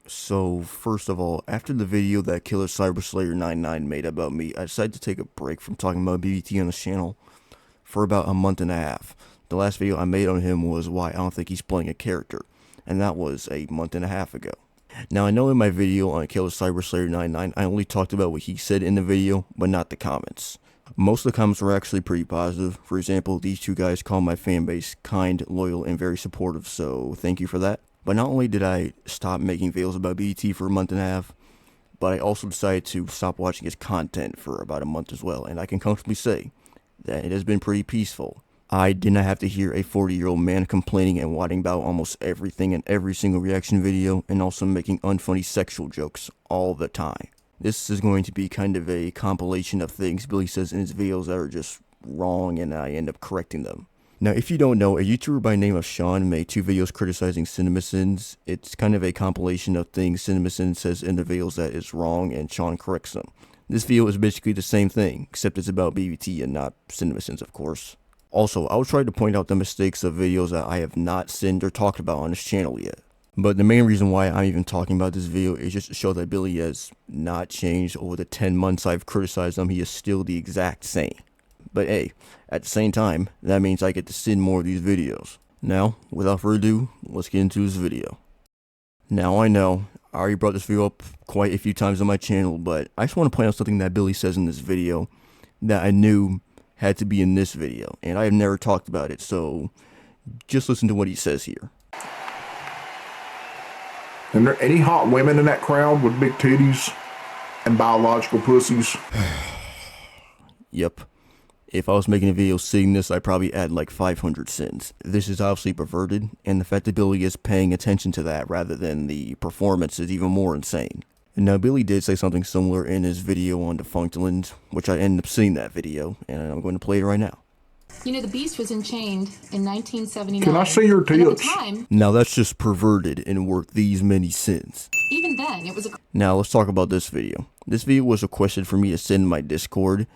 So, first of all, after the video that Killer CyberSlayer99 made about me, I decided to take a break from talking about BBT on this channel for about a month and a half. The last video I made on him was why I don't think he's playing a character, and that was a month and a half ago. Now, I know in my video on Killer CyberSlayer99, I only talked about what he said in the video, but not the comments. Most of the comments were actually pretty positive. For example, these two guys call my fanbase kind, loyal, and very supportive, so thank you for that. But not only did I stop making videos about BBT for a month and a half, but I also decided to stop watching his content for about a month as well, and I can comfortably say that it has been pretty peaceful. I did not have to hear a 40-year-old man complaining and whining about almost everything in every single reaction video, and also making unfunny sexual jokes all the time. This is going to be kind of a compilation of things Billy says in his videos that are just wrong, and I end up correcting them. Now, if you don't know, a YouTuber by the name of Sean made 2 videos criticizing CinemaSins. It's kind of a compilation of things CinemaSins says in the videos that is wrong, and Sean corrects them. This video is basically the same thing, except it's about BBT and not CinemaSins, of course. Also, I'll try to point out the mistakes of videos that I have not sinned or talked about on this channel yet. But the main reason why I'm even talking about this video is just to show that Billy has not changed over the 10 months I've criticized him. He is still the exact same. But hey, at the same time, that means I get to send more of these videos. Now, without further ado, let's get into this video. Now, I know, I already brought this video up quite a few times on my channel, but I just want to point out something that Billy says in this video that I knew had to be in this video, and I have never talked about it, so just listen to what he says here. And there any hot women in that crowd with big titties and biological pussies? Yep. If I was making a video seeing this, I'd probably add like 500 sins. This is obviously perverted, and the fact that Billy is paying attention to that rather than the performance is even more insane. And now, Billy did say something similar in his video on Defunctland, which I ended up seeing that video, and I'm going to play it right now. You know, the Beast was enchained in 1979. Can I see your tits? Now, that's just perverted and worth these many sins. Even then, it was a... Now, let's talk about this video. This video was requested for me to send in my Discord,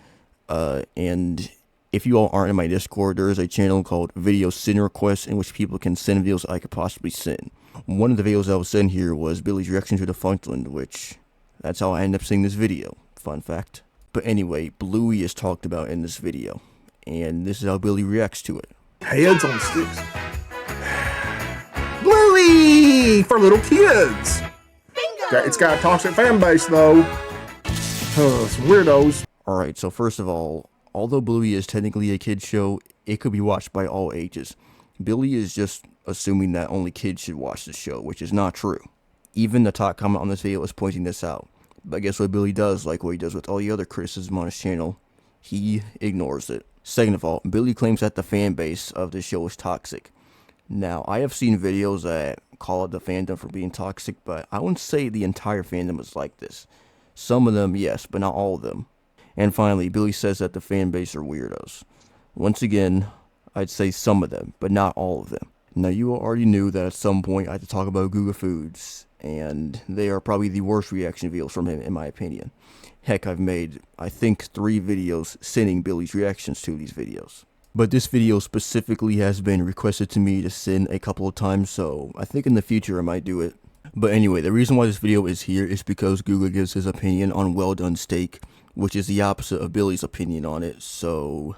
and if you all aren't in my Discord, there is a channel called Video Sin Requests in which people can send videos I could possibly send. One of the videos I was sent here was Billy's reaction to Defunctland, which that's how I ended up seeing this video. Fun fact. But anyway, Bluey is talked about in this video, and this is how Billy reacts to it. Heads on sticks. Bluey for little kids. Bingo. It's got a toxic fan base though. Some weirdos. Alright, so first of all, although Bluey is technically a kid's show, it could be watched by all ages. Billy is just assuming that only kids should watch the show, which is not true. Even the top comment on this video is pointing this out. But guess what Billy does, like what he does with all the other criticism on his channel? He ignores it. Second of all, Billy claims that the fan base of this show is toxic. Now, I have seen videos that call out the fandom for being toxic, but I wouldn't say the entire fandom is like this. Some of them, yes, but not all of them. And finally, Billy says that the fan base are weirdos. Once again, I'd say some of them, but not all of them. Now, you already knew that at some point I had to talk about Guga Foods, and they are probably the worst reaction videos from him, in my opinion. Heck, I've made, I think, 3 videos sending Billy's reactions to these videos. But this video specifically has been requested to me to send a couple of times, so I think in the future I might do it. But anyway, the reason why this video is here is because Guga gives his opinion on well done steak, which is the opposite of Billy's opinion on it, so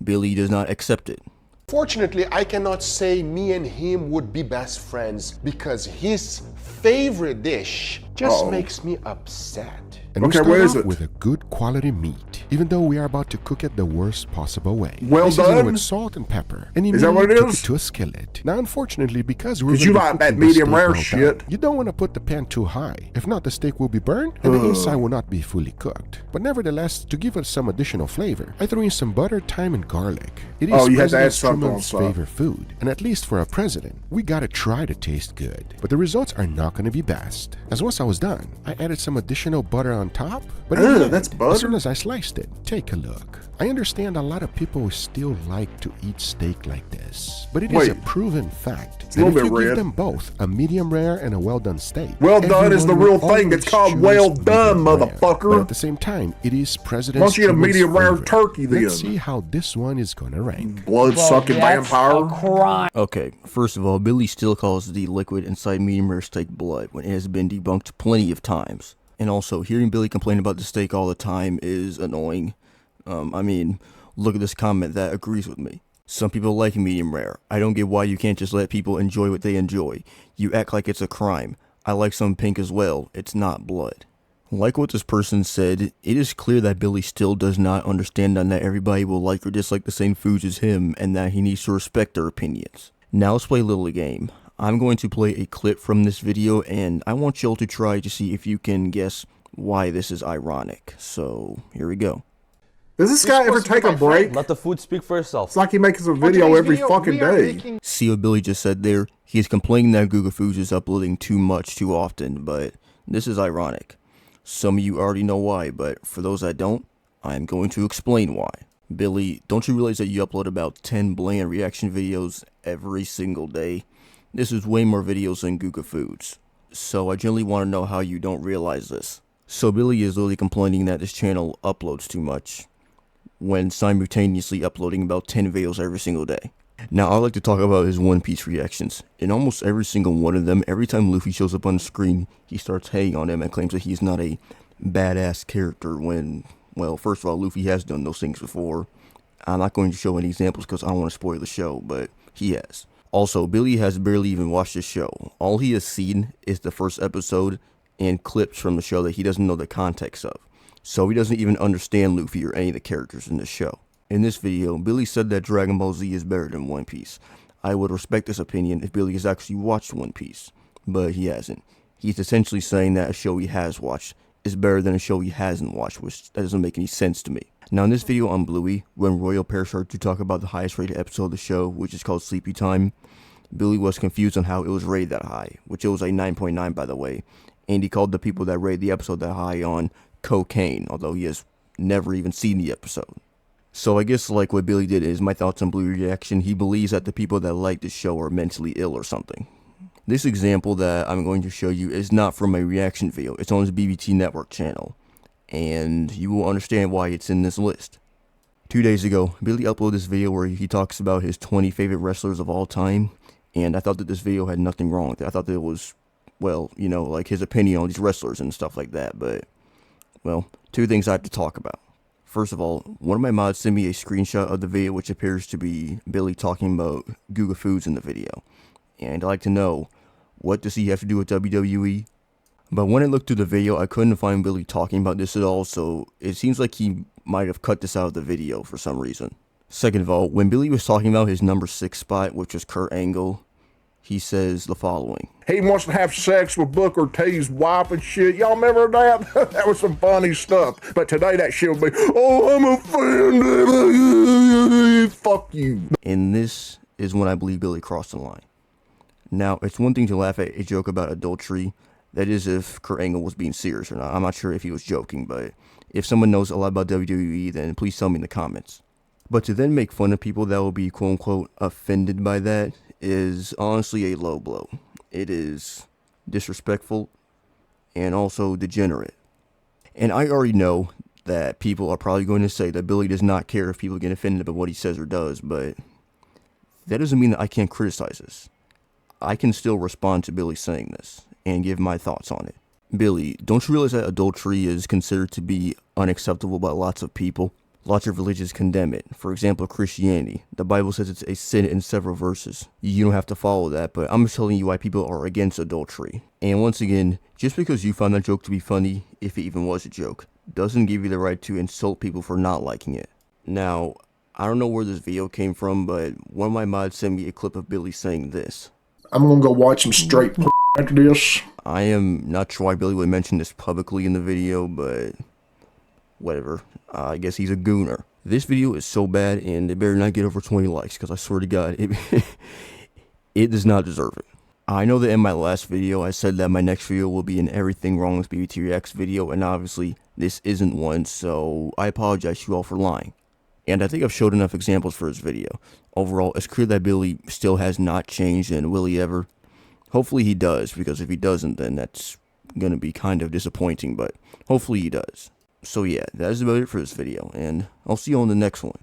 Billy does not accept it. Fortunately, I cannot say me and him would be best friends because his favorite dish just makes me upset. And okay, we where is start it? off with a good quality meat, even though we are about to cook it the worst possible way. Well I season done. with salt and pepper, and Is that what it immediately took is? it to a skillet. Now, unfortunately, because we're Did you like that medium rare shit? you don't want to put the pan too high. If not, the steak will be burned, and the inside will not be fully cooked. But nevertheless, to give it some additional flavor, I threw in some butter, thyme, and garlic. It is you had to add President something on Truman's top. favorite food, and at least for a president, we gotta try to taste good. But the results are not gonna be best. As once I was done, I added some additional butter on top. But Ugh, that's butter. as soon as I sliced it, take a look. I understand a lot of people still like to eat steak like this, but it is a Wait. proven fact a that little if bit you give red. them both a medium rare and a well done steak, Well done is the everyone real will thing. It's always called well choose done, medium rare. motherfucker. But at the same time, it is President Why don't you get a Truman's medium rare favorite. turkey then? Let's see how this one is gonna rank. Blood-sucking vampire. Okay, first of all, Billy still calls the liquid inside medium rare steak blood when it has been debunked plenty of times. And also, hearing Billy complain about the steak all the time is annoying. I mean, look at this comment that agrees with me. Some people like medium rare. I don't get why you can't just let people enjoy what they enjoy. You act like it's a crime. I like some pink as well. It's not blood. Like what this person said, it is clear that Billy still does not understand that not everybody will like or dislike the same foods as him and that he needs to respect their opinions. Now let's play a little game. I'm going to play a clip from this video and I want y'all to try to see if you can guess why this is ironic. So here we go. Does this guy ever take a break? Let the food speak for itself. It's like he makes a video every fucking day. See what Billy just said there? He is complaining that Google Foods is uploading too much too often, but this is ironic. Some of you already know why, but for those that don't, I am going to explain why. Billy, don't you realize that you upload about 10 bland reaction videos every single day? This is way more videos than Google Foods. So I generally want to know how you don't realize this. So Billy is literally complaining that this channel uploads too much, when simultaneously uploading about 10 videos every single day. Now I like to talk about his One Piece reactions. In almost every single one of them, every time Luffy shows up on the screen, he starts hating on him and claims that he's not a badass character when, well, first of all, Luffy has done those things before. I'm not going to show any examples because I don't want to spoil the show, but he has. Also, Billy has barely even watched the show. All he has seen is the first episode and clips from the show that he doesn't know the context of. So he doesn't even understand Luffy or any of the characters in the show. In this video, Billy said that Dragon Ball Z is better than One Piece. I would respect this opinion if Billy has actually watched One Piece, but he hasn't. He's essentially saying that a show he has watched is better than a show he hasn't watched, which that doesn't make any sense to me. Now in this video on Bluey, when Royal Pear started to talk about the highest rated episode of the show, which is called Sleepy Time, Billy was confused on how it was rated that high, which it was a 9.9 by the way, and he called the people that rated the episode that high on cocaine, although he has never even seen the episode. So I guess like what Billy did is my thoughts on Bluey reaction, he believes that the people that like this show are mentally ill or something. This example that I'm going to show you is not from a reaction video, it's on his BBT network channel, and you will understand why it's in this list. 2 days ago, Billy uploaded this video where he talks about his 20 favorite wrestlers of all time, and I thought that this video had nothing wrong with it. I thought that it was, well, you know, like his opinion on these wrestlers and stuff like that, but, well, two things I have to talk about. First of all, one of my mods sent me a screenshot of the video which appears to be Billy talking about Google Foods in the video. And I'd like to know, what does he have to do with WWE? But when I looked through the video, I couldn't find Billy talking about this at all, so it seems like he might have cut this out of the video for some reason. Second of all, when Billy was talking about his number 6 spot, which was Kurt Angle, he says the following. He wants to have sex with Booker T's wife and shit. Y'all remember that? That was some funny stuff. But today that shit will be, oh, I'm offended. Fuck you. And this is when I believe Billy crossed the line. Now, it's one thing to laugh at a joke about adultery. That is if Kurt Angle was being serious or not. I'm not sure if he was joking, but if someone knows a lot about WWE, then please tell me in the comments. But to then make fun of people that will be quote-unquote offended by that is honestly a low blow. It is disrespectful and also degenerate. And I already know that people are probably going to say that Billy does not care if people get offended by what he says or does, but that doesn't mean that I can't criticize this. I can still respond to Billy saying this and give my thoughts on it. Billy, don't you realize that adultery is considered to be unacceptable by lots of people? Lots of religions condemn it. For example, Christianity. The Bible says it's a sin in several verses. You don't have to follow that, but I'm just telling you why people are against adultery. And once again, just because you found that joke to be funny, if it even was a joke, doesn't give you the right to insult people for not liking it. Now, I don't know where this video came from, but one of my mods sent me a clip of Billy saying this. I'm gonna go watch some straight after this. I am not sure why Billy would mention this publicly in the video, but whatever. I guess he's a gooner. This video is so bad, and it better not get over 20 likes, because I swear to God, it does not deserve it. I know that in my last video I said that my next video will be an everything wrong with BBT Reacts video, and obviously this isn't one, so I apologize to you all for lying. And I think I've showed enough examples for this video. Overall, it's clear that Billy still has not changed, and will he ever? Hopefully he does, because if he doesn't, then that's gonna be kind of disappointing, but hopefully he does. So yeah, that is about it for this video, and I'll see you on the next one.